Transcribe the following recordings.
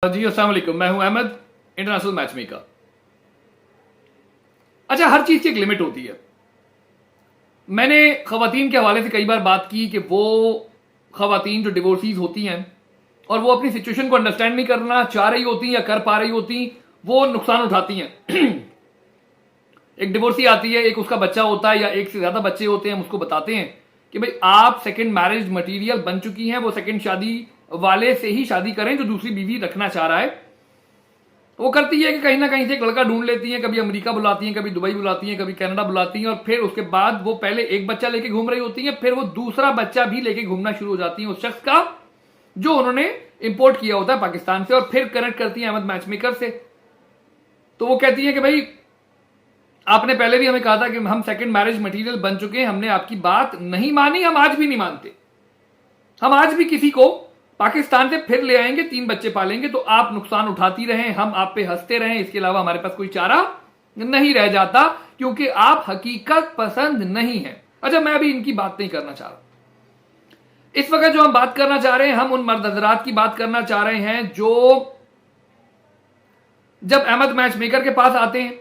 जी अस्सलाम वालेकुम, मैं हूं अहमद, इंटरनेशनल मैच मेकर। अच्छा, हर चीज की एक लिमिट होती है। मैंने खवातीन के हवाले से कई बार बात की कि वो खवातीन जो डिवोर्सीज होती हैं और वो अपनी सिचुएशन को अंडरस्टैंड नहीं करना चाह रही होती या कर पा रही होती, वो नुकसान उठाती हैं। एक डिवोर्सी आती है, एक उसका बच्चा होता है या एक से ज्यादा बच्चे होते हैं, हम उसको बताते हैं कि भाई आप सेकंड मैरिज मटेरियल बन चुकी हैं, वो सेकंड शादी वाले से ही शादी करें जो दूसरी बीवी रखना चाह रहा है। वो करती है कि कहीं ना कहीं से एक लड़का ढूंढ लेती है, कभी अमेरिका बुलाती हैं, कभी दुबई बुलाती हैं, कभी कनाडा बुलाती हैं, और फिर उसके बाद वो पहले एक बच्चा लेके घूम रही होती है, फिर वो दूसरा बच्चा भी लेके घूमना शुरू हो जाती है उस शख्स का जो उन्होंने इंपोर्ट किया होता है पाकिस्तान से, और फिर कनेक्ट करती है अहमद मैचमेकर से। तो वो कहती है कि भाई आपने पहले भी हमें कहा था कि हम सेकंड मैरिज मटेरियल बन चुके हैं, हमने आपकी बात नहीं मानी, हम आज भी नहीं मानते, हम आज भी किसी को पाकिस्तान से फिर ले आएंगे, 3 बच्चे पालेंगे, तो आप नुकसान उठाती रहें, हम आप पे हंसते रहें, इसके अलावा हमारे पास कोई चारा नहीं रह जाता, क्योंकि आप हकीकत पसंद नहीं है। अच्छा, मैं अभी इनकी बात नहीं करना चाह रहा। इस वक्त जो हम बात करना चाह रहे हैं, हम उन मर्द हजरात की बात करना चाह रहे हैं जो जब अहमद मैच मेकर के पास आते हैं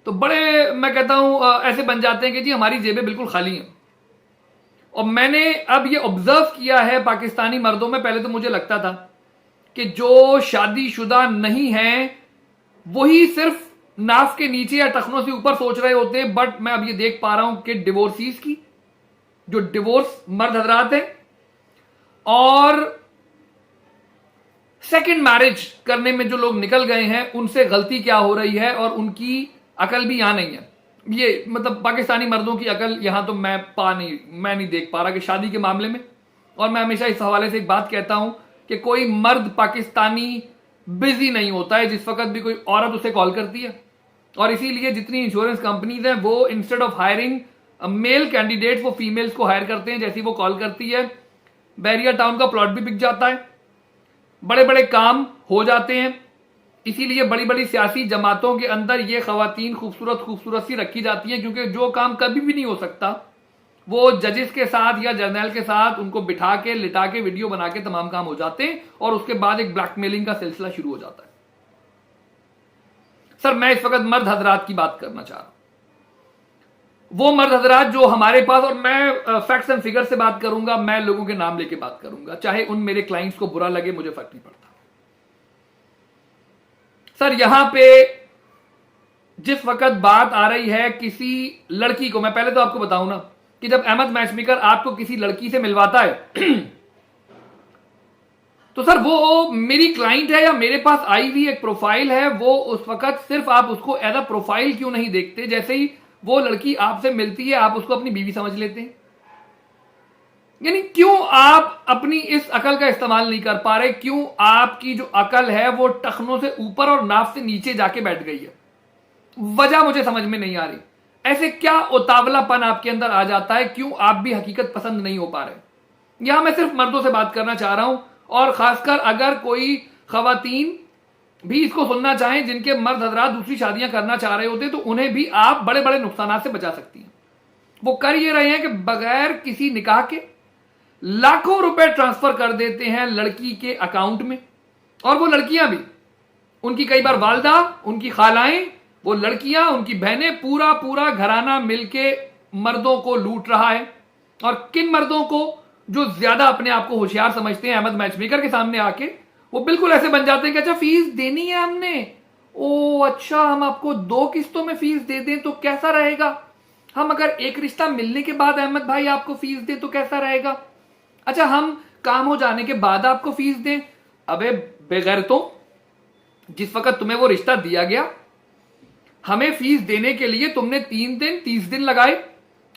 तो बड़े, मैं कहता हूं, ऐसे बन जाते हैं कि जी हमारी जेबें बिल्कुल खाली हैं। और मैंने अब ये ऑब्जर्व किया है पाकिस्तानी मर्दों में। पहले तो मुझे लगता था कि जो शादीशुदा नहीं है वही सिर्फ नाफ के नीचे या टखनों से ऊपर सोच रहे होते हैं, बट मैं अब ये देख पा रहा हूं कि डिवोर्सीज की, जो डिवोर्स मर्द हजरात हैं और सेकंड मैरिज करने में जो लोग निकल गए हैं, उनसे गलती क्या हो रही है और उनकी अकल भी यहां नहीं है। ये मतलब पाकिस्तानी मर्दों की अकल यहां तो मैं नहीं देख पा रहा कि शादी के मामले में। और मैं हमेशा इस हवाले से एक बात कहता हूं कि कोई मर्द पाकिस्तानी बिजी नहीं होता है जिस वक्त भी कोई औरत उसे कॉल करती है। और इसीलिए जितनी इंश्योरेंस कंपनीज हैं वो instead of hiring male candidate वो फीमेल्स को हायर करते हैं। जैसी वो कॉल करती है, बैरियर टाउन का प्लॉट भी बिक जाता है, बड़े बड़े काम हो जाते हैं। इसीलिए बड़ी बड़ी सियासी जमातों के अंदर ये खवातीन खूबसूरत सी रखी जाती हैं, क्योंकि जो काम कभी भी नहीं हो सकता वो जजेस के साथ या जर्नल के साथ उनको बिठा के लिटा के वीडियो बना के तमाम काम हो जाते हैं, और उसके बाद एक ब्लैकमेलिंग का सिलसिला शुरू हो जाता है। सर, मैं इस वक्त मर्द हजरात की बात करना चाह रहा हूं, वो मर्द हजरात जो हमारे पास, और मैं फैक्ट्स एंड फिगर से बात करूंगा, मैं लोगों के नाम लेके बात करूंगा, चाहे उन मेरे क्लाइंट्स को बुरा लगे, मुझे फर्क नहीं पड़ता। सर, यहां पे जिस वक्त बात आ रही है किसी लड़की को, मैं पहले तो आपको बताऊं ना कि जब अहमद मैचमेकर आपको किसी लड़की से मिलवाता है तो सर वो मेरी क्लाइंट है या मेरे पास आई हुई एक प्रोफाइल है, वो उस वक्त सिर्फ आप उसको एज अ प्रोफाइल क्यों नहीं देखते? जैसे ही वो लड़की आपसे मिलती है आप उसको अपनी बीवी समझ लेते हैं। यानी क्यों आप अपनी इस अकल का इस्तेमाल नहीं कर पा रहे? क्यों आपकी जो अकल है वो टखनों से ऊपर और नाफ से नीचे जाके बैठ गई है? वजह मुझे समझ में नहीं आ रही। ऐसे क्या उतावलापन आपके अंदर आ जाता है? क्यों आप भी हकीकत पसंद नहीं हो पा रहे? यहां मैं सिर्फ मर्दों से बात करना चाह रहा हूं, और खासकर अगर कोई खवातीन भी इसको सुनना चाहें जिनके मर्द हजरात दूसरी शादियां करना चाह रहे होते, तो उन्हें भी आप बड़े बड़े नुकसान से बचा सकती हैं। वो कर ये रहे हैं कि बगैर किसी निकाह के लाखों रुपए ट्रांसफर कर देते हैं लड़की के अकाउंट में, और वो लड़कियां भी, उनकी कई बार वालदा, उनकी खालाएं, वो लड़कियां, उनकी बहनें, पूरा घराना मिलके मर्दों को लूट रहा है। और किन मर्दों को? जो ज्यादा अपने आप को होशियार समझते हैं, अहमद मैचमेकर के सामने आके वो बिल्कुल ऐसे बन जाते हैं कि अच्छा फीस देनी है हमने, ओ अच्छा हम आपको 2 किस्तों में फीस दे दें तो कैसा रहेगा? हम अगर एक रिश्ता मिलने के बाद अहमद भाई आपको फीस दें तो कैसा रहेगा? अच्छा हम काम हो जाने के बाद आपको फीस दें? अबे बेगैरतों, जिस वक्त तुम्हें वो रिश्ता दिया गया, हमें फीस देने के लिए तुमने 3 दिन 30 दिन लगाए,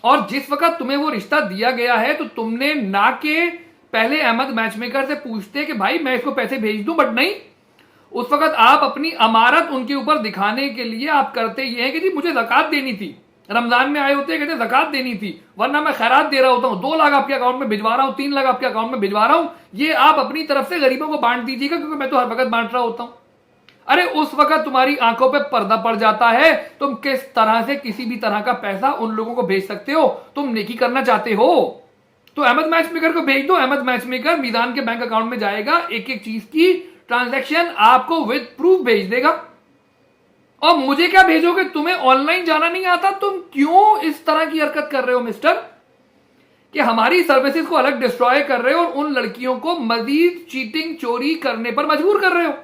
और जिस वक्त तुम्हें वो रिश्ता दिया गया है तो तुमने ना के पहले अहमद मैचमेकर से पूछते कि भाई मैं इसको पैसे भेज दूं, बट नहीं, उस वक्त आप अपनी अमारत उनके ऊपर दिखाने के लिए आप करते ये हैं कि जी मुझे ज़कात देनी थी, रमजान में आए होते कहते ज़कात देनी थी, वरना मैं खैरात दे रहा होता हूं, 2 लाख आपके अकाउंट में भिजवा रहा हूं, 3 लाख आपके अकाउंट में भिजवा रहा हूं, ये आप अपनी तरफ से गरीबों को बांट दीजिएगा क्योंकि मैं तो हर वक्त बांट रहा होता हूं। अरे उस वक्त तुम्हारी आंखों पे पर्दा पड़ जाता है, तुम किस तरह से किसी भी तरह का पैसा उन लोगों को भेज सकते हो? तुम नेकी करना चाहते हो तो अहमद मैचमेकर को भेज दो, अहमद मैचमेकर मीजान के बैंक अकाउंट में जाएगा, एक एक चीज की ट्रांजैक्शन आपको विद प्रूफ भेज देगा। और मुझे क्या भेजोगे? तुम्हें ऑनलाइन जाना नहीं आता, तुम क्यों इस तरह की हरकत कर रहे हो मिस्टर, कि हमारी सर्विसेज को अलग डिस्ट्रॉय कर रहे हो और उन लड़कियों को मजीद चीटिंग चोरी करने पर मजबूर कर रहे हो।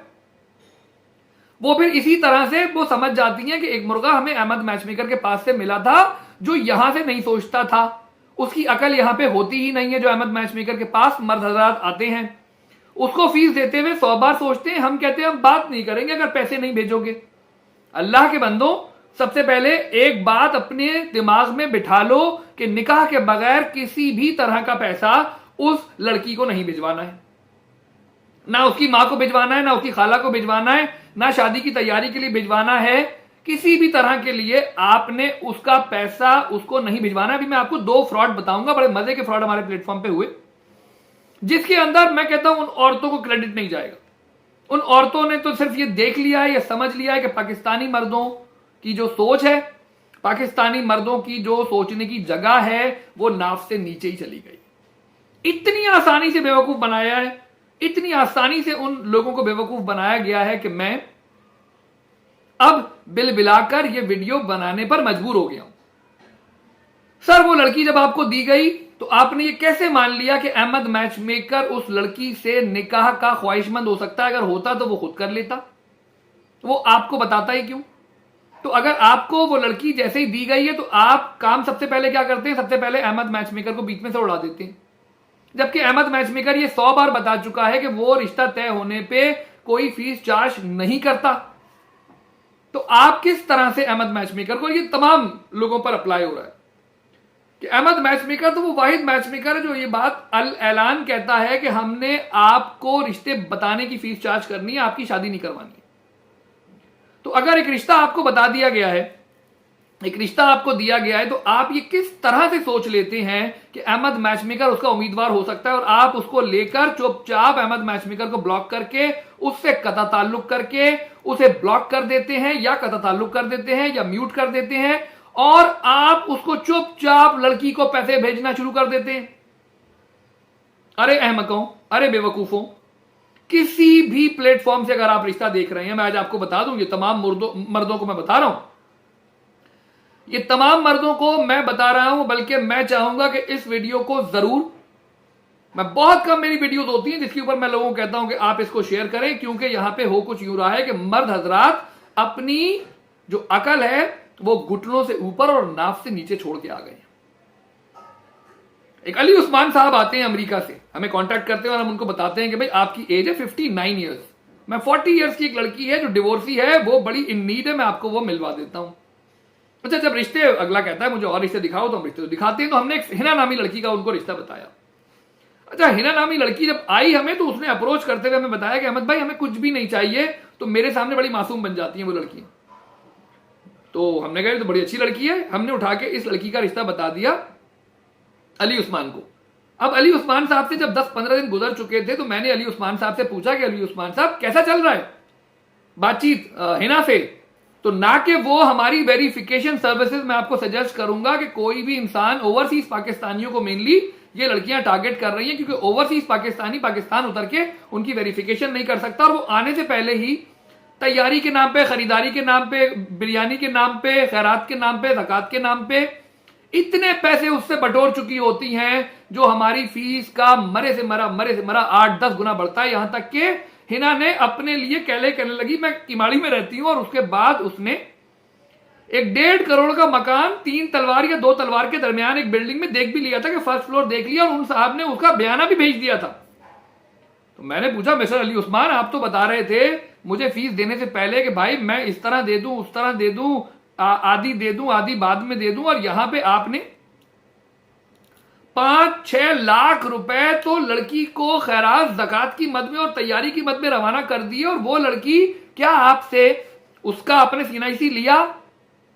वो फिर इसी तरह से वो समझ जाती हैं कि एक मुर्गा हमें अहमद मैचमेकर के पास से मिला था जो यहां से नहीं सोचता था, उसकी अकल यहां पे होती ही नहीं है। जो अहमद मैचमेकर के पास मर्द हजरात आते हैं उसको फीस देते हुए 100 बार सोचते हैं। हम कहते हैं हम बात नहीं करेंगे अगर पैसे नहीं भेजोगे। अल्लाह के बंदो, सबसे पहले एक बात अपने दिमाग में बिठा लो कि निकाह के बगैर किसी भी तरह का पैसा उस लड़की को नहीं भिजवाना है, ना उसकी मां को भिजवाना है, ना उसकी खाला को भिजवाना है, ना शादी की तैयारी के लिए भिजवाना है। किसी भी तरह के लिए आपने उसका पैसा उसको नहीं भिजवाना। अभी मैं आपको 2 फ्रॉड बताऊंगा, बड़े मजे के फ्रॉड हमारे प्लेटफॉर्म पे हुए, जिसके अंदर मैं कहता हूं उन औरतों को क्रेडिट नहीं जाएगा। उन औरतों ने तो सिर्फ ये देख लिया है, ये समझ लिया है कि पाकिस्तानी मर्दों की जो सोच है, पाकिस्तानी मर्दों की जो सोचने की जगह है, वो नाव से नीचे ही चली गई। इतनी आसानी से बेवकूफ बनाया है, इतनी आसानी से उन लोगों को बेवकूफ बनाया गया है कि मैं अब बिल बिलाकर ये वीडियो बनाने पर मजबूर हो गया हूं। सर, वो लड़की जब आपको दी गई तो आपने ये कैसे मान लिया कि अहमद मैचमेकर उस लड़की से निकाह का ख्वाहिशमंद हो सकता है? अगर होता तो वो खुद कर लेता, वो आपको बताता ही क्यों? तो अगर आपको वो लड़की जैसे ही दी गई है तो आप काम सबसे पहले क्या करते हैं? सबसे पहले अहमद मैचमेकर को बीच में से उड़ा देते हैं, जबकि अहमद मैचमेकर ये 100 बार बता चुका है कि वो रिश्ता तय होने पे कोई फीस चार्ज नहीं करता। तो आप किस तरह से अहमद मैचमेकर को, ये तमाम लोगों पर अप्लाई हो रहा है कि अहमद मैचमेकर तो वो वाहिद मैचमेकर है जो ये बात अल ऐलान कहता है कि हमने आपको रिश्ते बताने की फीस चार्ज करनी है, आपकी शादी नहीं करवानी है। तो अगर एक रिश्ता आपको बता दिया गया है, एक रिश्ता आपको दिया गया है, तो आप ये किस तरह से सोच लेते हैं कि अहमद मैचमेकर उसका उम्मीदवार हो सकता है और आप उसको लेकर चुपचाप अहमद मैचमेकर को ब्लॉक करके, उससे कता ताल्लुक करके उसे ब्लॉक कर देते हैं या कता ताल्लुक कर देते हैं या म्यूट कर देते हैं और आप उसको चुपचाप लड़की को पैसे भेजना शुरू कर देते हैं। अरे अहमकों, अरे बेवकूफों, किसी भी प्लेटफॉर्म से अगर आप रिश्ता देख रहे हैं, मैं आज आपको बता दूं, ये तमाम मर्दों को मैं बता रहा हूं, ये तमाम मर्दों को मैं बता रहा हूं, बल्कि मैं चाहूंगा कि इस वीडियो को जरूर, मैं बहुत कम मेरी वीडियोस होती हैं जिसके ऊपर मैं लोगों को कहता हूं कि आप इसको शेयर करें, क्योंकि यहां पे हो कुछ यूं रहा है कि मर्द हजरात अपनी जो अकल है वो घुटनों से ऊपर और नाफ से नीचे छोड़ के आ गए। एक अली उस्मान साहब आते हैं अमेरिका से, हमें कांटेक्ट करते हैं और हम उनको बताते हैं कि भाई आपकी एज है 59 ईयर्स, मैं 40 ईयर्स की एक लड़की है जो डिवोर्सी है, वो बड़ी इन नीड है, मैं आपको वो मिलवा देता हूं। अच्छा, जब रिश्ते, अगला कहता है मुझे और रिश्ते दिखाओ, तो हम रिश्ते दिखाते हैं। तो हमने एक हिना नामी लड़की का उनको रिश्ता बताया। अच्छा, हिना नामी लड़की जब आई हमें, तो उसने अप्रोच करते हुए हमें बताया कि अहमद भाई हमें कुछ भी नहीं चाहिए, तो मेरे सामने बड़ी मासूम बन जाती हैं वो लड़कियां। तो हमने कहा तो बड़ी अच्छी लड़की है, हमने उठा के इस लड़की का रिश्ता बता दिया अली उस्मान को। अब अली उस्मान साहब से जब 10-15 दिन गुजर चुके थे, तो मैंने अली उस्मान साहब से पूछा कि अली उस्मान साहब कैसा चल रहा है बातचीत हिना से? तो ना कि वो हमारी वेरिफिकेशन सर्विसेज, मैं आपको सजेस्ट करूंगा कि कोई भी इंसान, ओवरसीज पाकिस्तानियों को मेनली ये लड़कियां टारगेट कर रही हैं, क्योंकि ओवरसीज पाकिस्तानी पाकिस्तान उतर के उनकी वेरिफिकेशन नहीं कर सकता, और वो आने से पहले ही तैयारी के नाम पे, खरीदारी के नाम पे, बिरयानी के नाम पे, खैरात के नाम पे, ज़कात के नाम पे इतने पैसे उससे बटोर चुकी होती हैं जो हमारी फीस का मरे से मरा 8-10 गुना बढ़ता है। यहां तक कि हिना ने अपने लिए कहने लगी, मैं किमाड़ी में रहती हूं, और उसके बाद उसने एक 1.5 करोड़ का मकान 3 तलवार या 2 तलवार के दरमियान एक बिल्डिंग में देख भी लिया था, कि फर्स्ट फ्लोर देख लिया, और उन साहब ने उसका बयाना भी भेज दिया था। तो मैंने पूछा, मिस्टर अली उस्मान, आप तो बता रहे थे मुझे फीस देने से पहले कि भाई मैं इस तरह दे दूं, उस तरह दे दूं, आधी दे दूं, आधी बाद में दे दूं, और यहां पे आपने 5-6 लाख रुपए तो लड़की को खैरात, ज़कात की मद में और तैयारी की मद में रवाना कर दिए, और वो लड़की क्या आपसे उसका अपने सीनाईसी लिया,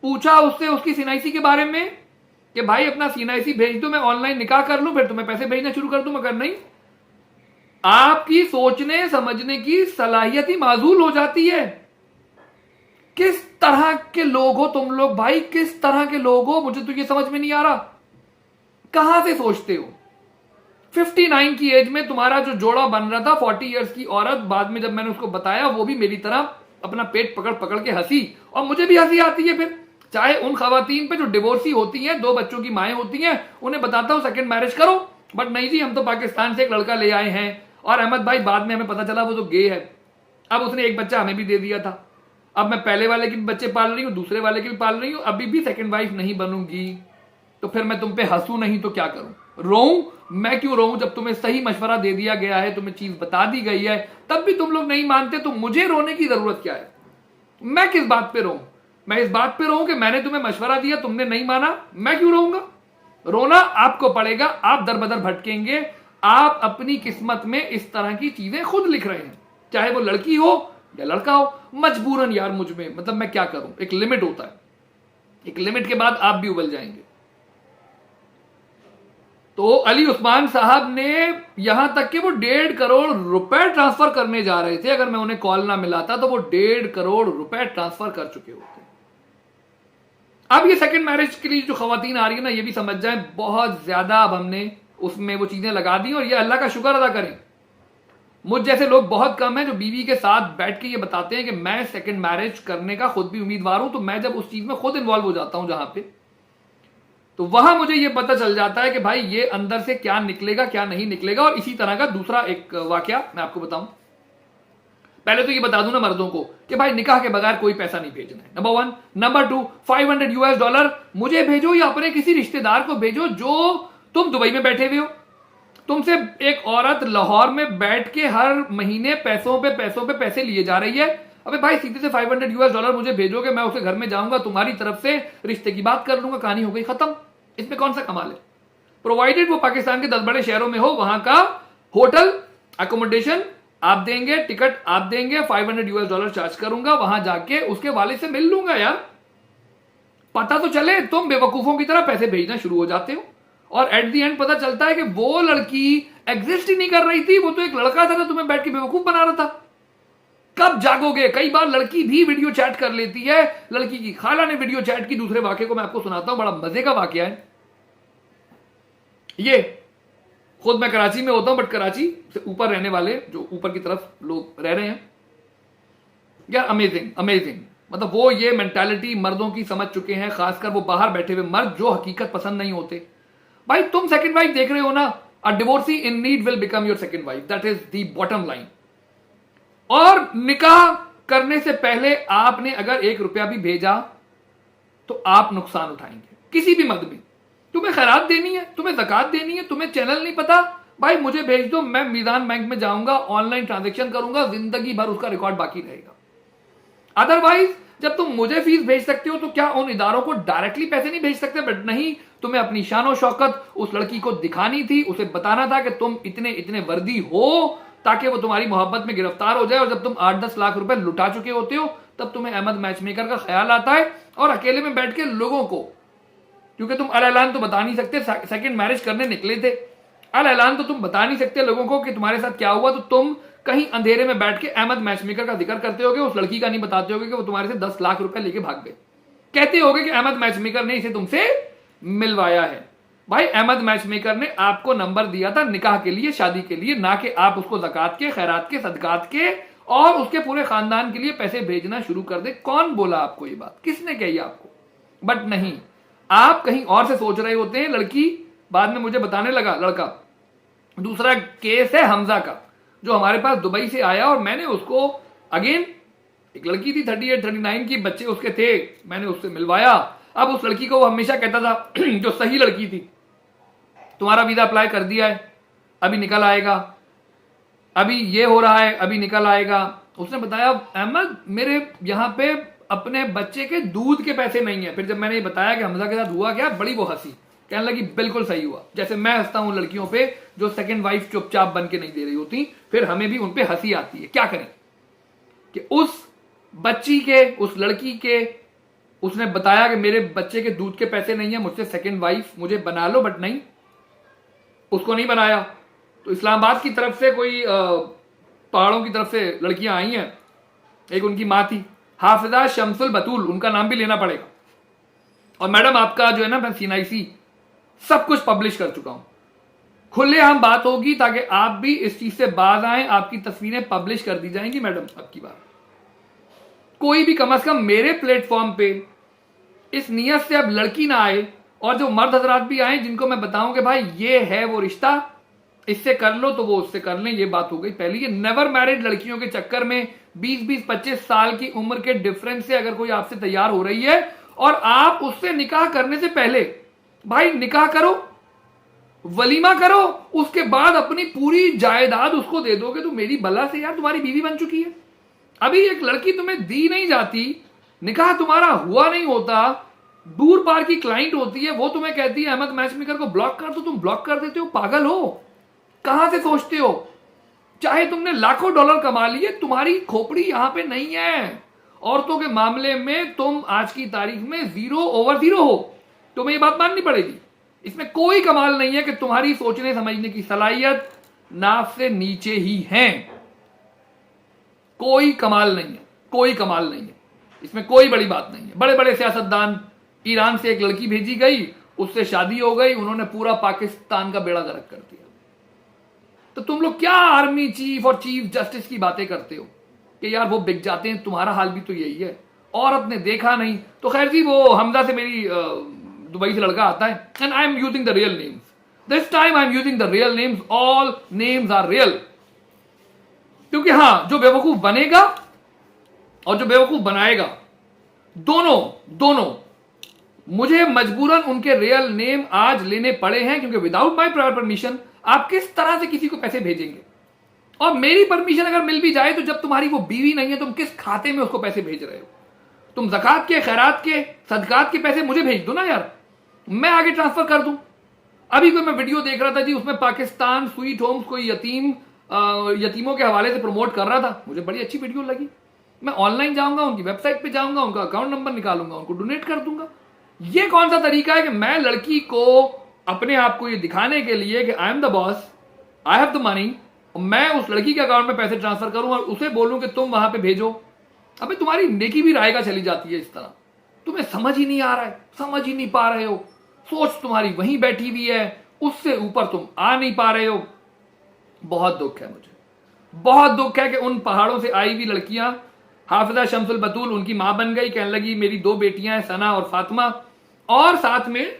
पूछा उससे उसकी सीनाईसी के बारे में कि भाई अपना सीनाईसी भेज दो, मैं ऑनलाइन निकाह कर लूं, फिर तुम्हें पैसे भेजना शुरू कर दूं? मगर नहीं, आपकी सोचने समझने की सलाहियत ही माजूल हो जाती है। किस तरह के लोग हो तुम लोग भाई, किस तरह के लोग हो? मुझे तो ये समझ में नहीं आ रहा, कहां से सोचते हो? 59 की एज में तुम्हारा जो जोड़ा बन रहा था 40 इयर्स की औरत, बाद में जब मैंने उसको बताया वो भी मेरी तरह अपना पेट पकड़ पकड़ के हंसी, और मुझे भी हंसी आती है फिर। चाहे उन खवातीन पे जो डिवोर्सी होती हैं, 2 बच्चों की माएँ होती हैं, उन्हें बताता हूं सेकंड मैरिज करो, बट नहीं जी, हम तो पाकिस्तान से एक लड़का ले आए हैं। और अहमद भाई बाद में हमें पता चला वो तो गे है। अब उसने एक बच्चा हमें भी दे दिया था। अब मैं पहले वाले के भी बच्चे पाल रही हूं, दूसरे वाले के भी पाल रही हूं, अभी भी सेकंड वाइफ नहीं बनूंगी। तो फिर मैं तुम पे हंसू नहीं तो क्या करूं? रोऊं? मैं क्यों रोऊं जब तुम्हें सही मशवरा दे दिया गया है, तुम्हें चीज बता दी गई है, तब भी तुम लोग नहीं मानते, तो मुझे रोने की जरूरत क्या है? मैं किस बात पे रोऊं? मैं इस बात पे रोऊं कि मैंने तुम्हें मशवरा दिया, तुमने नहीं माना, मैं क्यों रोऊंगा? रोना आपको पड़ेगा, आप दर बदर भटकेंगे। आप अपनी किस्मत में इस तरह की चीजें खुद लिख रहे हैं, चाहे वो लड़की हो या लड़का हो, मजबूरन यार मुझ में, मतलब मैं क्या करूं? एक लिमिट होता है, एक लिमिट के बाद आप भी उबल जाएंगे। तो अली उस्मान साहब ने यहां तक कि वो 1.5 करोड़ रुपए ट्रांसफर करने जा रहे थे, अगर मैं उन्हें कॉल ना मिलाता तो वो 1.5 करोड़ रुपए ट्रांसफर कर चुके होते। अब ये सेकंड मैरिज के लिए जो खवातीन आ रही है ना, ये भी समझ जाएं, बहुत ज्यादा अब हमने उसमें वो चीजें लगा दी, और ये अल्लाह का शुक्र अदा करें। मुझ जैसे लोग बहुत कम हैं जो बीवी के साथ बैठ के ये बताते हैं कि मैं सेकंड मैरिज करने का खुद भी उम्मीदवार हूं। तो मैं जब उस चीज में खुद इन्वॉल्व हो जाता हूं जहां पे, तो वहां मुझे ये पता चल जाता है कि भाई ये अंदर से क्या निकलेगा क्या नहीं निकलेगा। और इसी तरह का दूसरा एक वाकया मैं आपको बताऊं। पहले तो ये बता दूं ना मर्दों को कि भाई निकाह के बगैर कोई पैसा नहीं भेजना है, नंबर 1। नंबर 2, $500 मुझे भेजो या अपने किसी रिश्तेदार को भेजो जो तुम दुबई में बैठे हुए हो। तुमसे एक औरत लाहौर में बैठ के हर महीने पैसों पे पैसे लिए जा रही है। अबे भाई सीधे से $500 मुझे भेजोगे, मैं उसके घर में जाऊंगा, तुम्हारी तरफ से रिश्ते की बात कर लूंगा, कहानी हो गई खत्म। इसमें कौन सा कमाल है? प्रोवाइडेड वो पाकिस्तान के 10 बड़े शहरों में हो, वहां का होटल अकोमोडेशन आप देंगे, टिकट आप देंगे, $500 चार्ज करूंगा, वहां जाके उसके वाले से मिल लूंगा। यार पता तो चले, तुम बेवकूफों की तरह पैसे भेजना शुरू हो जाते हो, और एट दी एंड पता चलता है कि वो लड़की एग्जिस्ट ही नहीं कर रही थी, वो तो एक लड़का था ना तुम्हें बैठ के बेवकूफ बना रहा था। कब जागोगे? कई बार लड़की भी वीडियो चैट कर लेती है, लड़की की खाला ने वीडियो चैट की। दूसरे वाक्य को मैं आपको सुनाता हूं, बड़ा मजे का वाक्य है ये। खुद मैं कराची में होता हूं, बट कराची से ऊपर रहने वाले जो ऊपर की तरफ लोग रह रहे हैं यार, अमेजिंग अमेजिंग। मतलब वो ये मेंटालिटी मर्दों की समझ चुके हैं, खासकर वो बाहर बैठे हुए मर्द जो हकीकत पसंद नहीं होते। भाई तुम सेकंड वाइफ देख रहे हो ना, a divorcee in need will become your second wife, that is the bottom line. और निकाह करने से पहले आपने अगर ₹1 भी भेजा तो आप नुकसान उठाएंगे, किसी भी मद में। तुम्हें खैरात देनी है, तुम्हें ज़कात देनी है, तुम्हें चैनल नहीं पता, भाई मुझे भेज दो, मैं मीज़ान बैंक में जाऊंगा, ऑनलाइन ट्रांजेक्शन करूंगा, जिंदगी भर उसका रिकॉर्ड बाकी रहेगा। अदरवाइज जब तुम मुझे फीस भेज सकते हो तो क्या उन इदारों को डायरेक्टली पैसे नहीं भेज सकते? बट नहीं, तुम्हें अपनी शान और शौकत उस लड़की को दिखानी थी, उसे बताना था कि तुम इतने इतने वर्दी हो, ताकि वो तुम्हारी मोहब्बत में गिरफ्तार हो जाए। और जब तुम 8-10 लाख रुपए लुटा चुके होते हो, तब तुम्हें अहमद मैच मेकर का ख्याल आता है, और अकेले में बैठ के लोगों को, क्योंकि तुम अल-ऐलान तो बता नहीं सकते सेकंड मैरिज करने निकले थे, अल-ऐलान तो तुम बता नहीं सकते लोगों को कि तुम्हारे साथ क्या हुआ, तो तुम कहीं अंधेरे में बैठ के अहमद मैचमेकर का जिक्र करते होगे, उस लड़की का नहीं बताते होगे कि वो तुम्हारे से 10 लाख रुपए लेके भाग गए। कहते होगे कि अहमद मैचमेकर ने इसे तुमसे मिलवाया है। भाई अहमद मैचमेकर ने आपको नंबर दिया था निकाह के लिए, शादी के लिए, ना कि आप उसको ज़कात के, खैरात के, सदकात के और उसके पूरे खानदान के लिए पैसे भेजना शुरू कर दे। कौन बोला आपको ये बात? किसने कही आपको? बट नहीं, आप कहीं और से सोच रहे होते हैं। लड़की बाद में मुझे बताने लगा, लड़का, दूसरा केस है हमजा का, जो हमारे पास दुबई से आया, और मैंने उसको अगेन, एक लड़की थी 38-39 की, बच्चे उसके थे, मैंने उससे मिलवाया। अब उस लड़की को वो हमेशा कहता था जो सही लड़की थी, तुम्हारा वीजा अप्लाई कर दिया है, अभी निकल आएगा, अभी ये हो रहा है, अभी निकल आएगा। उसने बताया अहमद मेरे यहाँ पे अपने बच्चे के दूध के पैसे नहीं है। फिर जब मैंने ये बताया कि हमजा के साथ हुआ क्या, बड़ी वो हंसी, कहने लगी बिल्कुल सही हुआ। जैसे मैं हंसता हूं लड़कियों पे जो सेकंड वाइफ चुपचाप बन के नहीं दे रही होती, फिर हमें भी उन पे हंसी आती है। क्या करें कि उस बच्ची के, उस लड़की के, उसने बताया कि मेरे बच्चे के दूध के पैसे नहीं है, मुझसे सेकंड वाइफ मुझे बना लो, बट नहीं, उसको नहीं बनाया। तो इस्लामाबाद की तरफ से कोई पहाड़ों की तरफ से लड़कियां आई हैं, एक उनकी माँ थी हाफिजा शमसुल बतूल, उनका नाम भी लेना पड़ेगा। और मैडम आपका जो है ना, मैं CNIC सब कुछ पब्लिश कर चुका हूं, खुलेआम बात होगी ताकि आप भी इस चीज से बाज आए, आपकी तस्वीरें पब्लिश कर दी जाएंगी मैडम। अब की बात कोई भी कम से कम मेरे प्लेटफॉर्म पे इस नियत से अब लड़की ना आए, और जो मर्द हजरात भी आए जिनको मैं बताऊं कि भाई ये है वो रिश्ता, इससे कर लो तो वो उससे कर लें। ये बात हो गई पहली। ये नेवर मैरिड लड़कियों के चक्कर में 20-25 साल की उम्र के डिफरेंस से अगर कोई आपसे तैयार हो रही है और आप उससे निकाह करने से पहले भाई निकाह करो, वलीमा करो, उसके बाद अपनी पूरी जायदाद उसको दे दोगे तो मेरी बला से यार तुम्हारी बीवी बन चुकी है। अभी एक लड़की तुम्हें दी नहीं जाती, निकाह तुम्हारा हुआ नहीं होता, दूर पार की क्लाइंट होती है, वो तुम्हें कहती है अहमद मैचमेकर को ब्लॉक कर दो, तुम ब्लॉक कर देते हो। पागल हो? कहां से सोचते हो? चाहे तुमने लाखों डॉलर कमा लिए, तुम्हारी खोपड़ी यहां पे नहीं है। औरतों के मामले में तुम आज की तारीख में 0/0 हो, तुम्हें ये बात माननी पड़ेगी। इसमें कोई कमाल नहीं है कि तुम्हारी सोचने समझने की सलाहियत नाफ से नीचे ही है। कोई कमाल नहीं है, कोई कमाल नहीं है, इसमें कोई बड़ी बात नहीं है। बड़े बड़े सियासतदान, ईरान से एक लड़की भेजी गई, उससे शादी हो गई, उन्होंने पूरा पाकिस्तान का बेड़ा गर्क कर दिया। तो तुम लोग क्या आर्मी चीफ और चीफ जस्टिस की बातें करते हो कि यार वो बिक जाते हैं? तुम्हारा हाल भी तो यही है। औरत ने देखा नहीं तो खैर जी, वो हमजा से मेरी दुबई से लड़का आता है, and I am using the real names this time, I am using the real names, all names are real. क्योंकि हां, जो बेवकूफ बनेगा और जो बेवकूफ बनाएगा, दोनों मुझे मजबूरन उनके रियल नेम आज लेने पड़े हैं, क्योंकि विदाउट माय प्रायर परमिशन आप किस तरह से किसी को पैसे भेजेंगे? और मेरी परमिशन अगर मिल भी जाए तो जब तुम्हारी वो बीवी नहीं है, तुम किस खाते में उसको पैसे भेज रहे हो? तुम ज़कात के, खैरात के, सदकात के पैसे मुझे भेज दो ना यार, मैं आगे ट्रांसफर कर दूं। अभी कोई मैं वीडियो देख रहा था जी, उसमें पाकिस्तान स्वीट होम्स कोई यतीमों के हवाले से प्रमोट कर रहा था, मुझे बड़ी अच्छी वीडियो लगी। मैं ऑनलाइन जाऊंगा, उनकी वेबसाइट पे जाऊंगा, उनका अकाउंट नंबर निकालूंगा, उनको डोनेट कर दूंगा। ये कौन सा तरीका है कि मैं लड़की को अपने आप को ये दिखाने के लिए कि I am the boss, I have the money, मैं उस लड़की के अकाउंट में पैसे ट्रांसफर करूं और उसे बोलूं कि तुम वहां पे भेजो? अबे तुम्हारी नेकी भी रायगा चली जाती है इस तरह। तुम्हें समझ ही नहीं आ रहा है, समझ ही नहीं पा रहे हो, सोच तुम्हारी वहीं बैठी हुई है, उससे ऊपर तुम आ नहीं पा रहे हो। बहुत दुख है मुझे, बहुत दुख है कि उन पहाड़ों से आई हुई लड़कियां, हाफिजा शमसुल बतूल उनकी मां बन गई, कहने लगी मेरी 2 बेटियां हैं, सना और फातिमा, और साथ में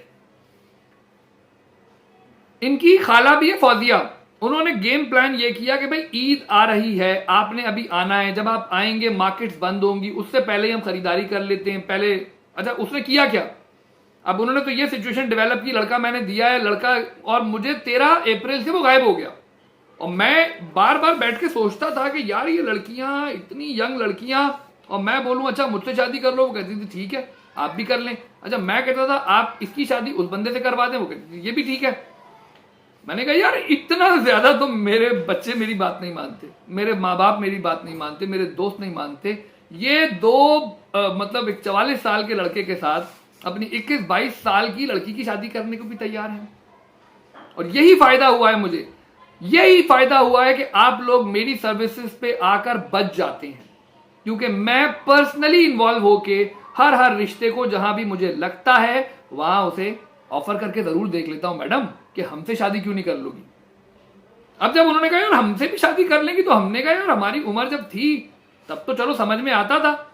इनकी खाला भी है फौजिया। उन्होंने गेम प्लान ये किया कि भाई ईद आ रही है, आपने अभी आना है, जब आप आएंगे मार्केट्स बंद होंगी, उससे पहले हम खरीदारी कर लेते हैं पहले। अच्छा, उसने किया क्या? अब उन्होंने तो ये सिचुएशन डेवलप की, लड़का मैंने दिया है, लड़का, और मुझे 13 अप्रैल से वो गायब हो गया। और मैं बार बार बैठ के सोचता था कि यार ये लड़कियां, इतनी यंग लड़कियां, और मैं बोलूं अच्छा मुझसे शादी कर लो, वो कहती थी ठीक है आप भी कर लें। अच्छा, मैं कहता था आप इसकी शादी उस बंदे से करवा दें, वो कहती थी ये भी ठीक है। मैंने कहा यार इतना ज्यादा तो मेरे बच्चे मेरी बात नहीं मानते, मेरे माँ बाप मेरी बात नहीं मानते, मेरे दोस्त नहीं मानते, ये 2 मतलब 44 साल के लड़के के साथ अपनी 21-22 साल की लड़की की शादी करने को भी तैयार हैं। और यही फायदा हुआ है मुझे, यही फायदा हुआ है कि आप लोग मेरी सर्विसेज पे आकर बच जाते हैं, क्योंकि मैं पर्सनली इन्वॉल्व होके हर रिश्ते को जहां भी मुझे लगता है वहां उसे ऑफर करके जरूर देख लेता हूं, मैडम कि हमसे शादी क्यों नहीं कर लोगी? अब जब उन्होंने कहा यार हमसे भी शादी कर लेंगी, तो हमने कहा यार हमारी उम्र जब थी तब तो चलो समझ में आता था।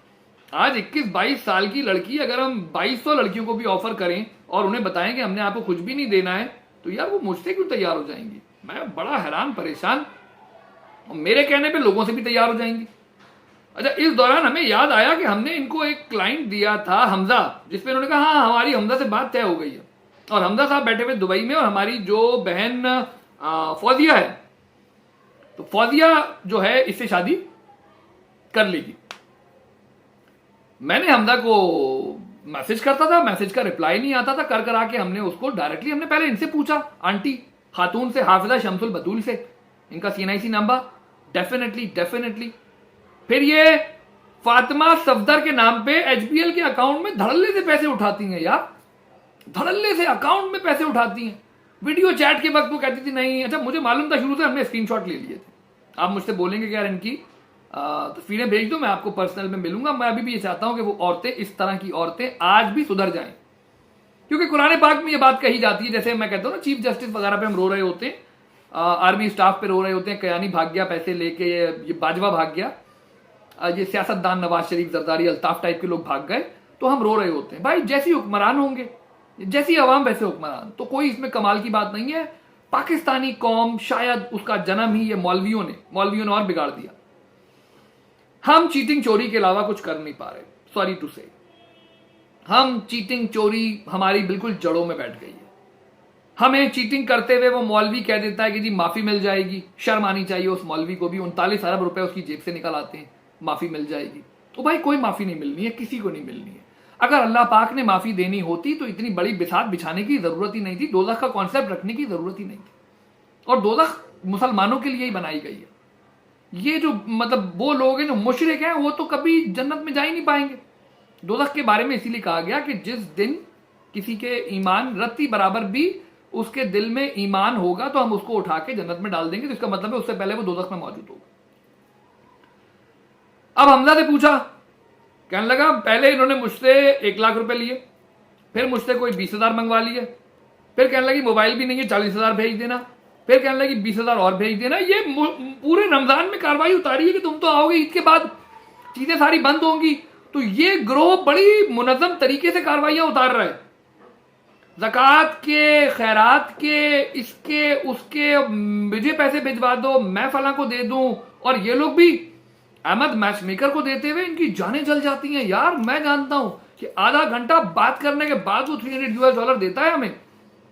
आज 21-22 साल की लड़की, अगर हम 2200 लड़कियों को भी ऑफर करें और उन्हें बताएं कि हमने आपको कुछ भी नहीं देना है, तो यार वो मुझसे क्यों तैयार हो जाएंगी? मैं बड़ा हैरान परेशान, और मेरे कहने पे लोगों से भी तैयार हो जाएंगी। अच्छा, इस दौरान हमें याद आया कि हमने इनको एक क्लाइंट दिया था हमजा, जिसपे उन्होंने कहा हाँ हमारी हमजा से बात तय हो गई है, और हमजा साहब बैठे हुए दुबई में, और हमारी जो बहन फौजिया है, तो फौजिया जो है इससे शादी कर लेगी। मैंने हमजा को मैसेज करता था, मैसेज का रिप्लाई नहीं आता था, कर आके हमने उसको डायरेक्टली, हमने पहले इनसे पूछा, आंटी खातून से, हाफिजा शमसुल बतूल से, इनका CNIC नंबर, डेफिनेटली। फिर ये फातिमा सफदर के नाम पे HBL के अकाउंट में धड़ल्ले से पैसे उठाती हैं यार, धड़ल्ले से अकाउंट में पैसे उठाती हैं। वीडियो चैट के वक्त वो कहती थी नहीं, अच्छा मुझे मालूम था शुरू से, हमने स्क्रीनशॉट ले लिए थे। आप मुझसे बोलेंगे कि यार इनकी तस्वीरें भेज दो, मैं आपको पर्सनल में मिलूंगा। मैं अभी भी ये चाहता हूं कि वो औरतें, इस तरह की औरतें आज भी सुधर जाएं, क्योंकि कुरान पाक में ये बात कही जाती है, जैसे मैं कहता हूं ना चीफ जस्टिस वगैरह पे हम रो रहे होते हैं, आर्मी स्टाफ पे रो रहे होते हैं, कयानी भाग गया पैसे लेके, ये बाजवा भाग गया, ये सियासतदान नवाज शरीफ, जरदारी, अल्ताफ टाइप के लोग भाग गए, तो हम रो रहे होते हैं। भाई जैसी हुक्मरान होंगे, जैसी अवाम वैसे हुक्मरान, तो कोई इसमें कमाल की बात नहीं है। पाकिस्तानी कौम, शायद उसका जन्म ही ये मौलवियों ने और बिगाड़ दिया। हम चीटिंग चोरी के अलावा कुछ कर नहीं पा रहे, सॉरी टू से। हम चीटिंग चोरी हमारी बिल्कुल जड़ों में बैठ गई है। हमें चीटिंग करते हुए वो मौलवी कह देता है कि जी माफी मिल जाएगी, शर्म आनी चाहिए उस मौलवी को भी, 39 अरब रुपए उसकी जेब से निकल आते हैं, माफी मिल जाएगी। तो भाई कोई माफी नहीं मिलनी है, किसी को नहीं मिलनी है। अगर अल्लाह पाक ने माफी देनी होती तो इतनी बड़ी बिसात बिछाने की जरूरत ही नहीं थी, दोज़ख का कॉन्सेप्ट रखने की जरूरत ही नहीं थी। और दोज़ख मुसलमानों के लिए ही बनाई गई है। ये जो मतलब वो लोग हैं जो मुशरिक हैं, वो तो कभी जन्नत में जा ही नहीं पाएंगे। दोज़ख के बारे में इसीलिए कहा गया कि जिस दिन किसी के ईमान रत्ती बराबर भी उसके दिल में ईमान होगा तो हम उसको उठा के जन्नत में डाल देंगे। तो इसका मतलब है उससे पहले वो दोज़ख में मौजूद होगा। अब हमजा से पूछा, कहने लगा पहले इन्होंने मुझसे 1 लाख रुपए लिए, फिर मुझसे कोई 20,000 मंगवा लिए, फिर कहने लगी मोबाइल भी नहीं है 40,000 भेज देना, फिर कहने लगी 20,000 और भेज देना। ये पूरे रमजान में कार्रवाई उतारी है कि तुम तो आओगे, ईद के बाद चीजें सारी बंद होंगी। तो ये ग्रोह बड़ी मुनज़्ज़म तरीके से कार्रवाइयां उतार रहा है, ज़कात के, खैरात के, इसके उसके, मुझे पैसे भिजवा दो, मैं फला को दे दूं। और ये लोग भी अहमद मैच मेकर को देते हुए इनकी जानें जल जाती हैं। यार मैं जानता हूं कि आधा घंटा बात करने के बाद वो $300 देता है हमें,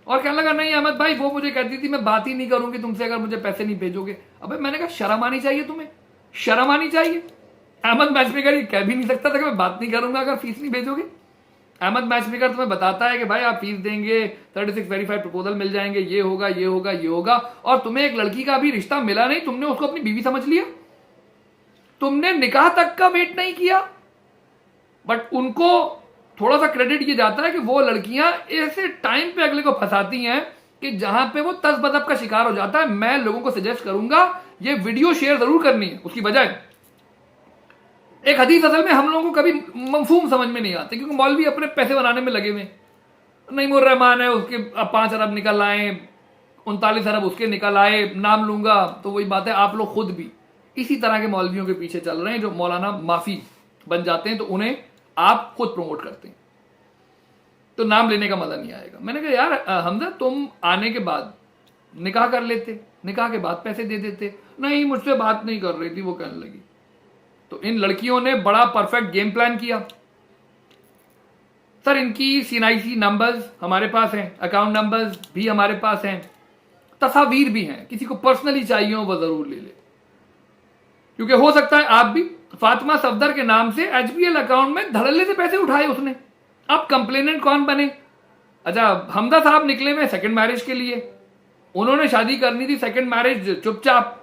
और कहने लगा नहीं अहमद भाई वो मुझे कहती थी मैं बात ही नहीं करूंगी तुमसे अगर मुझे पैसे नहीं भेजोगे। अबे मैंने कहा शर्म आनी चाहिए तुम्हें, शर्म आनी चाहिए। अहमद मैच मेकर ये कह भी नहीं सकता था कि मैं बात नहीं करूंगा अगर फीस नहीं भेजोगे। अहमद मैच मेकर तुम्हें बताता है कि भाई आप फीस देंगे, 36 वेरीफाइड प्रपोजल मिल जाएंगे, ये होगा ये होगा ये होगा। और तुम्हें एक लड़की का भी रिश्ता मिला नहीं, तुमने उसको अपनी बीवी समझ लिया, तुमने निकाह तक का वेट नहीं किया। बट उनको थोड़ा सा क्रेडिट ये जाता है कि वो लड़कियां ऐसे टाइम पे अगले को फंसाती हैं कि जहां पे वो तज़बदब का शिकार हो जाता है। मैं लोगों को सजेस्ट करूंगा ये वीडियो शेयर जरूर करनी है। उसकी बजाय एक हदीस असल में हम लोगों को कभी मफहूम समझ में नहीं आते, क्योंकि मौलवी अपने पैसे बनाने में लगे हुए। नईमुर रहमान है, उसके 5 अरब निकल आए, 39 अरब उसके निकल आए, नाम लूंगा तो वही बात है। आप लोग खुद भी इसी तरह के मौलवियों के पीछे चल रहे हैं जो मौलाना माफी बन जाते हैं, तो उन्हें आप खुद प्रमोट करते हैं, तो नाम लेने का मजा नहीं आएगा। मैंने कहा यार हमजा तुम आने के बाद निकाह कर लेते, निकाह के बाद पैसे दे देते। नहीं मुझसे बात नहीं कर रही थी वो, कहने लगी। तो इन लड़कियों ने बड़ा परफेक्ट गेम प्लान किया। सर इनकी CNIC नंबर्स हमारे पास हैं, अकाउंट नंबर्स भी हमारे पास हैं, तस्वीर भी हैं, किसी को पर्सनली चाहिए हो वो जरूर ले ले, क्योंकि हो सकता है आप भी फातिमा सफदर के नाम से HBL अकाउंट में धड़ल्ले से पैसे उठाए उसने। अब कंप्लेनेंट कौन बने? अच्छा हमजा साहब निकले हुए सेकंड मैरिज के लिए, उन्होंने शादी करनी थी सेकंड मैरिज चुपचाप,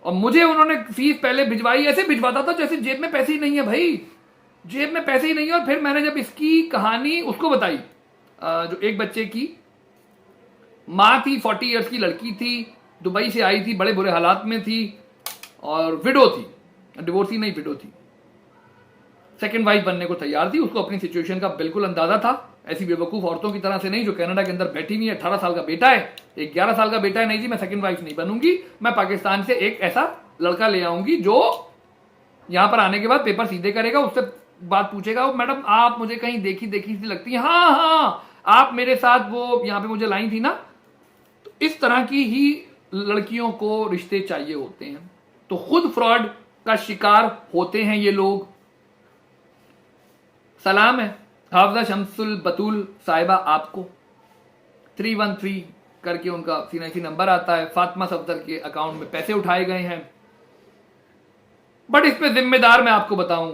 और मुझे उन्होंने फीस पहले भिजवाई। ऐसे भिजवाता था जैसे जेब में पैसे ही नहीं है भाई, जेब में पैसे ही नहीं है। और फिर मैंने जब इसकी कहानी उसको बताई, जो एक बच्चे की माँ थी, 40 ईयर्स की लड़की थी, दुबई से आई थी, बड़े बुरे हालात में थी, और विडो थी, डिवोर्सी नहीं विडो थी, सेकंड वाइफ बनने को तैयार थी। उसको अपनी सिचुएशन का बिल्कुल अंदाजा था, ऐसी बेवकूफ औरतों की तरह से नहीं जो कनाडा के अंदर बैठी हुई है, 18 साल का बेटा है, एक 11 साल का बेटा है। नहीं जी मैं सेकंड वाइफ नहीं बनूंगी, मैं पाकिस्तान से एक ऐसा लड़का ले आऊंगी जो यहां पर आने के बाद पेपर सीधे करेगा, उससे बात पूछेगा, मैडम आप मुझे कहीं देखी देखी सी लगती है, हाँ हाँ आप मेरे साथ वो यहां पे मुझे लाई थी ना। तो इस तरह की ही लड़कियों को रिश्ते चाहिए होते हैं, तो खुद फ्रॉड का शिकार होते हैं ये लोग। सलाम है हाफजा शमसुल बतूल साहिबा आपको, 313 करके उनका CNIC नंबर आता है, फातिमा सफदर के अकाउंट में पैसे उठाए गए हैं। बट इस पे जिम्मेदार मैं आपको बताऊं,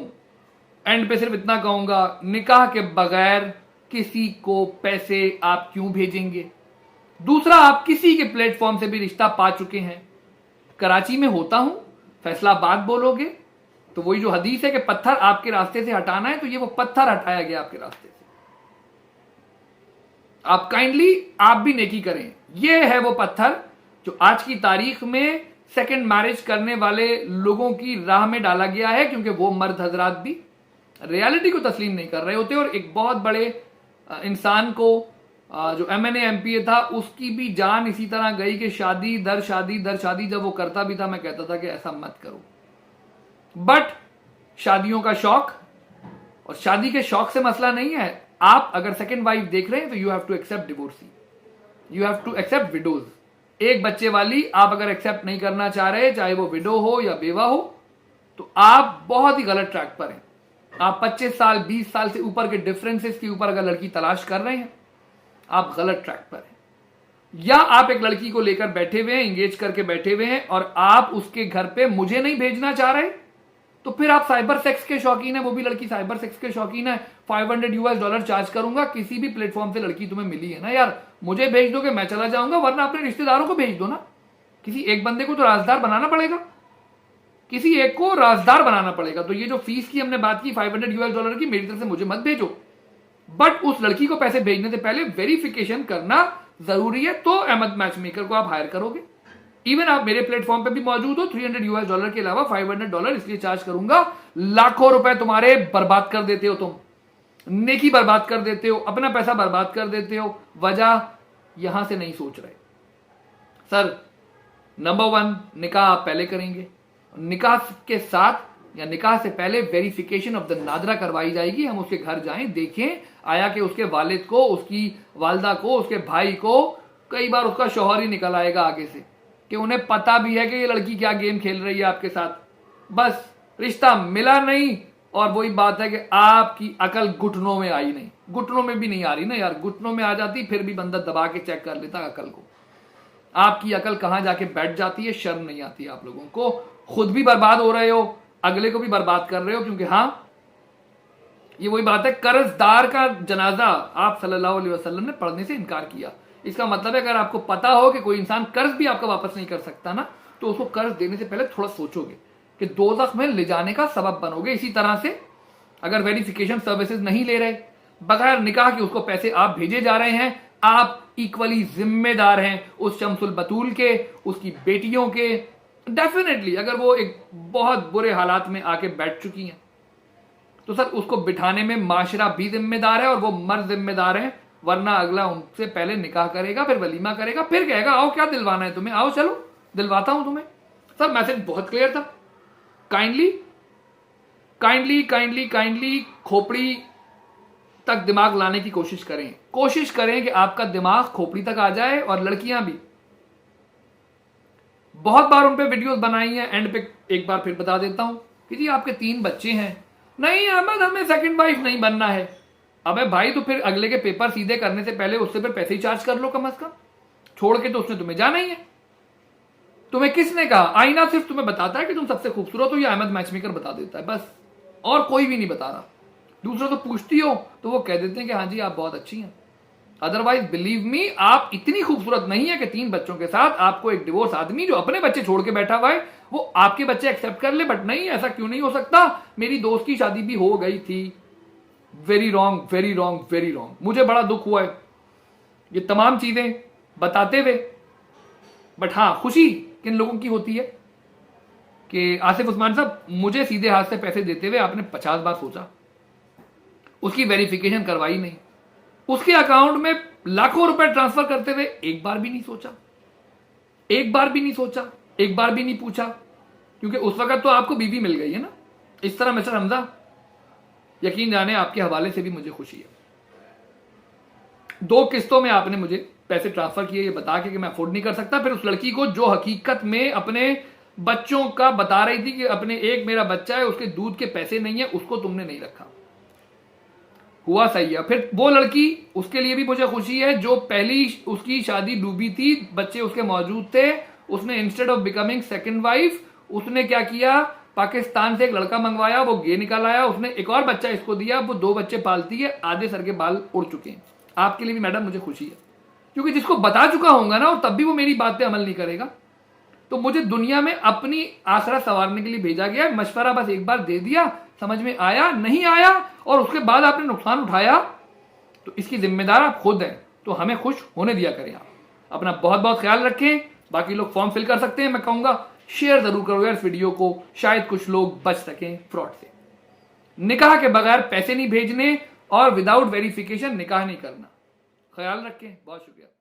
एंड पे सिर्फ इतना कहूंगा, निकाह के बगैर किसी को पैसे आप क्यों भेजेंगे? दूसरा, आप किसी के प्लेटफॉर्म से भी रिश्ता पा चुके हैं। कराची में होता हूं, फैसलाबाद बोलोगे तो वही जो हदीस है कि पत्थर आपके रास्ते से हटाना है, तो ये वो पत्थर हटाया गया आपके रास्ते से। आप काइंडली आप भी नेकी करें। ये है वो पत्थर जो आज की तारीख में सेकंड मैरिज करने वाले लोगों की राह में डाला गया है, क्योंकि वो मर्द हजरात भी रियलिटी को तस्लीम नहीं कर रहे होते, और एक बहुत बड़े इंसान को जो MNA MPA था उसकी भी जान इसी तरह गई कि शादी दर शादी दर शादी। जब वो करता भी था मैं कहता था कि ऐसा मत करो, बट शादियों का शौक, और शादी के शौक से मसला नहीं है। आप अगर सेकंड वाइफ देख रहे हैं तो you have to accept divorcee, you have to accept widows. एक बच्चे वाली आप अगर एक्सेप्ट नहीं करना चाह रहे, चाहे वो विडो हो या बेवा हो, तो आप बहुत ही गलत ट्रैक पर हैं। आप 25 साल 20 साल से ऊपर के डिफरेंसेस के ऊपर अगर लड़की तलाश कर रहे हैं, आप गलत ट्रैक पर हैं। या आप एक लड़की को लेकर बैठे हुए हैं, एंगेज करके बैठे हुए हैं, और आप उसके घर पे मुझे नहीं भेजना चाह रहे, तो फिर आप साइबर सेक्स के शौकीन है, वो भी लड़की साइबर सेक्स के शौकीन है, $500 चार्ज करूंगा, किसी भी प्लेटफॉर्म से लड़की तुम्हें मिली है ना यार, मुझे भेज दोगे मैं चला जाऊंगा, वरना अपने रिश्तेदारों को भेज दो ना। किसी एक बंदे को तो राजदार बनाना पड़ेगा, किसी एक को राजदार बनाना पड़ेगा। तो ये जो फीस की हमने बात की $500 की, मेरी तरफ से मुझे मत भेजो, बट उस लड़की को पैसे भेजने से पहले वेरिफिकेशन करना जरूरी है, तो अहमद मैच मेकर को आप हायर करोगे। इवन आप मेरे प्लेटफॉर्म पे भी मौजूद हो, $300 के अलावा $500 इसलिए चार्ज करूंगा। लाखों रुपए तुम्हारे बर्बाद कर देते हो, तुम नेकी बर्बाद कर देते हो, अपना पैसा बर्बाद कर देते हो, वजह यहां से नहीं सोच रहे। सर नंबर 1, निकाह आप पहले करेंगे, निकाह के साथ या निकाह से पहले वेरिफिकेशन ऑफ द नादरा करवाई जाएगी। हम उसके घर जाएं, देखें आया कि उसके वालिद को, उसकी वालदा को, उसके भाई को, कई बार उसका शौहर ही निकल आएगा आगे से, कि उन्हें पता भी है कि ये लड़की क्या गेम खेल रही है आपके साथ, बस रिश्ता मिला नहीं। और वही बात है कि आपकी अकल घुटनों में आई नहीं, घुटनों में भी नहीं आ रही ना यार, घुटनों में आ जाती फिर भी बंदा दबा के चेक कर लेता अकल को। आपकी अकल कहां जाके बैठ जाती है, शर्म नहीं आती आप लोगों को। खुद भी बर्बाद हो रहे हो, अगले को भी बर्बाद कर रहे हो, क्योंकि हाँ ये वही बात है, कर्जदार का जनाजा आप सल्लल्लाहु अलैहि वसल्लम ने पढ़ने से इनकार किया। इसका मतलब है अगर आपको पता हो कि कोई इंसान कर्ज भी आपका वापस नहीं कर सकता ना, तो उसको कर्ज देने से पहले थोड़ा सोचोगे कि दोज़ख में ले जाने का सबब बनोगे। इसी तरह से अगर वेरिफिकेशन सर्विसेज नहीं ले रहे, बगैर निकाह के उसको पैसे आप भेजे जा रहे हैं, आप इक्वली जिम्मेदार हैं उस शमसुल बतूल के, उसकी बेटियों के। डेफिनेटली अगर वो एक बहुत बुरे हालात में आके बैठ चुकी हैं, तो सर उसको बिठाने में माशरा भी जिम्मेदार है और वो मर्द जिम्मेदार है, वरना अगला उनसे पहले निकाह करेगा, फिर वलीमा करेगा, फिर कहेगा आओ क्या दिलवाना है तुम्हें, आओ चलो दिलवाता हूं तुम्हें। सर मैसेज बहुत क्लियर था। काइंडली काइंडली काइंडली काइंडली खोपड़ी तक दिमाग लाने की कोशिश करें, कोशिश करें कि आपका दिमाग खोपड़ी तक आ जाए। और लड़कियां भी, बहुत बार उन पे वीडियोस बनाई हैं, एंड पे एक बार फिर बता देता हूं कि जी आपके 3 बच्चे हैं, नहीं अहमद हमें सेकंड वाइफ नहीं बनना है। अबे भाई तो फिर अगले के पेपर सीधे करने से पहले उससे फिर पैसे ही चार्ज कर लो कम से कम, छोड़ के तो उसने तुम्हें जाना ही है। तुम्हें किसने कहा? आईना सिर्फ तुम्हें बताता है कि तुम सबसे खूबसूरत हो, या अहमद मैचमेकर बता देता है, बस और कोई भी नहीं बता रहा। दूसरों तो पूछती हो तो वो कह देते हैं कि हाँ जी आप बहुत अच्छी हैं, अदरवाइज बिलीव मी आप इतनी खूबसूरत नहीं है कि 3 बच्चों के साथ आपको एक डिवोर्स आदमी जो अपने बच्चे छोड़ के बैठा हुआ है वो आपके बच्चे एक्सेप्ट कर ले। बट नहीं, ऐसा क्यों नहीं हो सकता, मेरी दोस्त की शादी भी हो गई थी। Very wrong very wrong very wrong. मुझे बड़ा दुख हुआ है ये तमाम चीजें बताते हुए, बट हाँ खुशी किन लोगों की होती है कि आसिफ उस्मान साहब मुझे सीधे हाथ से पैसे देते हुए आपने 50 बार सोचा, उसकी वेरिफिकेशन करवाई नहीं, उसके अकाउंट में लाखों रुपए ट्रांसफर करते हुए एक बार भी नहीं सोचा, एक बार भी नहीं सोचा, एक बार भी नहीं पूछा, क्योंकि उस वक्त तो आपको बीवी मिल गई है ना। इस तरह मिस्टर हमजा, यकीन जाने आपके हवाले से भी मुझे खुशी है। 2 किस्तों में आपने मुझे पैसे ट्रांसफर किए ये बता के कि मैं अफोर्ड नहीं कर सकता। फिर उस लड़की को जो हकीकत में अपने बच्चों का बता रही थी कि अपने एक मेरा बच्चा है उसके दूध के पैसे नहीं है, उसको तुमने नहीं रखा, हुआ सही है। फिर वो लड़की, उसके लिए भी मुझे खुशी है, जो पहली उसकी शादी डूबी थी, बच्चे उसके मौजूद थे, उसने instead of becoming second wife उसने क्या किया, पाकिस्तान से एक लड़का मंगवाया, वो गे निकाल आया, उसने एक और बच्चा इसको दिया, वो 2 बच्चे पालती है, आधे सर के बाल उड़ चुके हैं। आपके लिए भी मैडम मुझे खुशी है, क्योंकि जिसको बता चुका होगा ना और तब भी वो मेरी बात पे अमल नहीं करेगा, तो मुझे दुनिया में अपनी आखिरत संवारने के लिए भेजा गया। मशवरा बस एक बार दे दिया, समझ में आया नहीं आया, और उसके बाद आपने नुकसान उठाया, तो इसकी जिम्मेदार आप खुद हैं। तो हमें खुश होने दिया करें। आप अपना बहुत बहुत ख्याल रखें। बाकी लोग फॉर्म फिल कर सकते हैं, मैं कहूंगा शेयर जरूर करो यार इस वीडियो को, शायद कुछ लोग बच सकें फ्रॉड से। निकाह के बगैर पैसे नहीं भेजने और विदाउट वेरिफिकेशन निकाह नहीं करना। ख्याल रखें, बहुत शुक्रिया।